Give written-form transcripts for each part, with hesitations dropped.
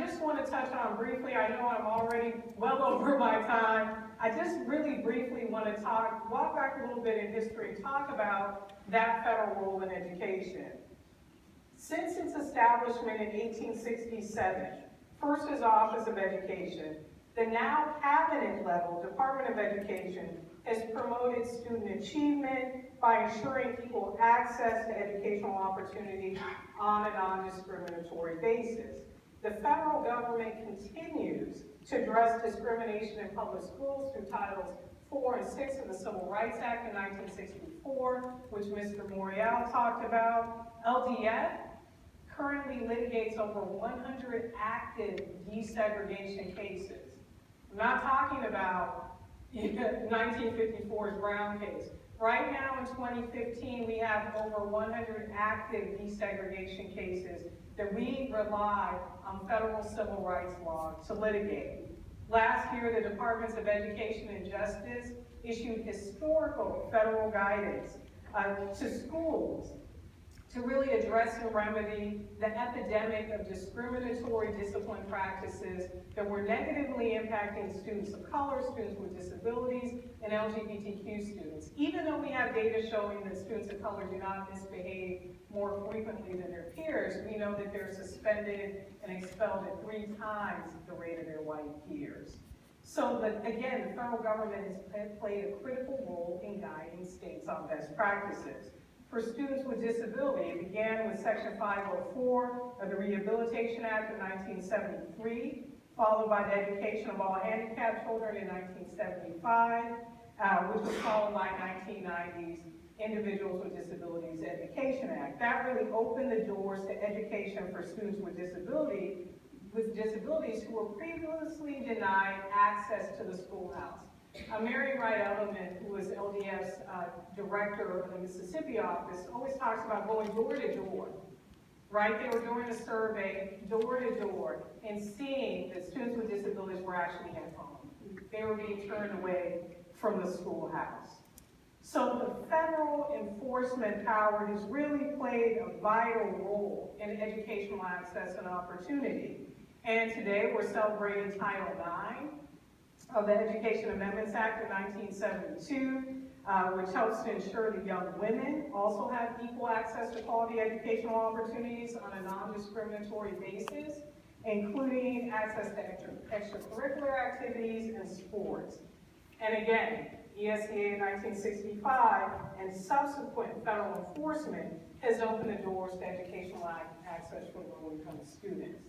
just want to touch on briefly, I know I'm already well over my time, I just really briefly want to walk back a little bit in history and talk about that federal role in education. Since its establishment in 1867, first as Office of Education, the now cabinet level Department of Education has promoted student achievement by ensuring equal access to educational opportunity on a non-discriminatory basis. The federal government continues to address discrimination in public schools through Titles 4 and 6 of the Civil Rights Act in 1964, which Mr. Morial talked about. LDF currently litigates over 100 active desegregation cases. I'm not talking about 1954's Brown case. Right now in 2015, we have over 100 active desegregation cases that we rely on federal civil rights law to litigate. Last year, the Departments of Education and Justice issued historical federal guidance to schools to really address and remedy the epidemic of discriminatory discipline practices that were negatively impacting students of color, students with disabilities, and LGBTQ students. Even though we have data showing that students of color do not misbehave more frequently than their peers, we know that they're suspended and expelled at 3 times the rate of their white peers. So that, again, the federal government has played a critical role in guiding states on best practices. For students with disability, it began with Section 504 of the Rehabilitation Act of 1973, followed by the Education of All Handicapped Children in 1975, which was followed by 1990's Individuals with Disabilities Education Act. That really opened the doors to education for students with disabilities who were previously denied access to the schoolhouse. Mary Wright Edelman, who was LDF's director of the Mississippi office, always talks about going door to door, right? They were doing a survey door to door and seeing that students with disabilities were actually at home. They were being turned away from the schoolhouse. So the federal enforcement power has really played a vital role in educational access and opportunity. And today we're celebrating Title IX of the Education Amendments Act of 1972, which helps to ensure that young women also have equal access to quality educational opportunities on a non-discriminatory basis, including access to extracurricular activities and sports. And again, ESEA in 1965 and subsequent federal enforcement has opened the doors to educational access for low-income students.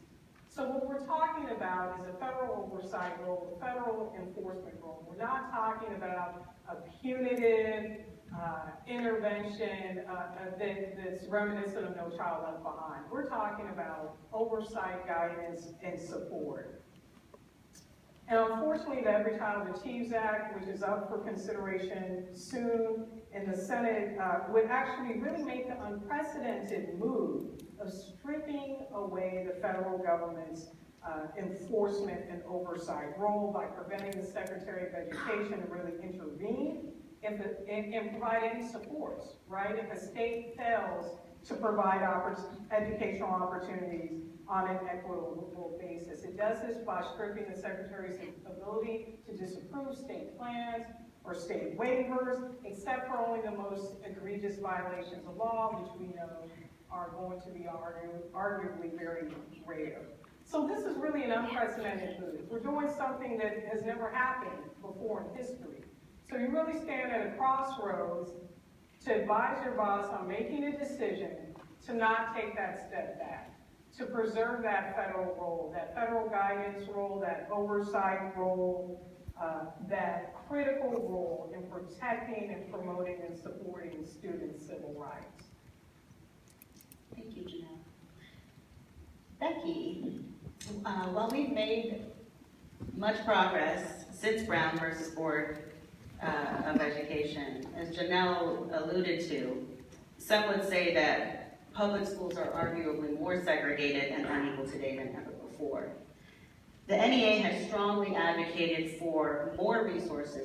So what we're talking about is a federal oversight role, a federal enforcement role. We're not talking about a punitive intervention that's reminiscent of No Child Left Behind. We're talking about oversight, guidance, and support. And unfortunately, the Every Child Achieves Act, which is up for consideration soon in the Senate, would actually really make the unprecedented move of stripping away the federal government's enforcement and oversight role by preventing the Secretary of Education to really intervene and provide any supports, right? If a state fails to provide educational opportunities on an equitable basis. It does this by stripping the Secretary's ability to disapprove state plans or state waivers, except for only the most egregious violations of law, which we know are going to be arguably very rare. So this is really an unprecedented move. We're doing something that has never happened before in history. So you really stand at a crossroads to advise your boss on making a decision to not take that step back, to preserve that federal role, that federal guidance role, that oversight role, that critical role in protecting and promoting and supporting students' civil rights. Thank you, Janelle. Becky, while we've made much progress since Brown versus Board of Education, as Janelle alluded to, some would say that public schools are arguably more segregated and unequal today than ever before. The NEA has strongly advocated for more resources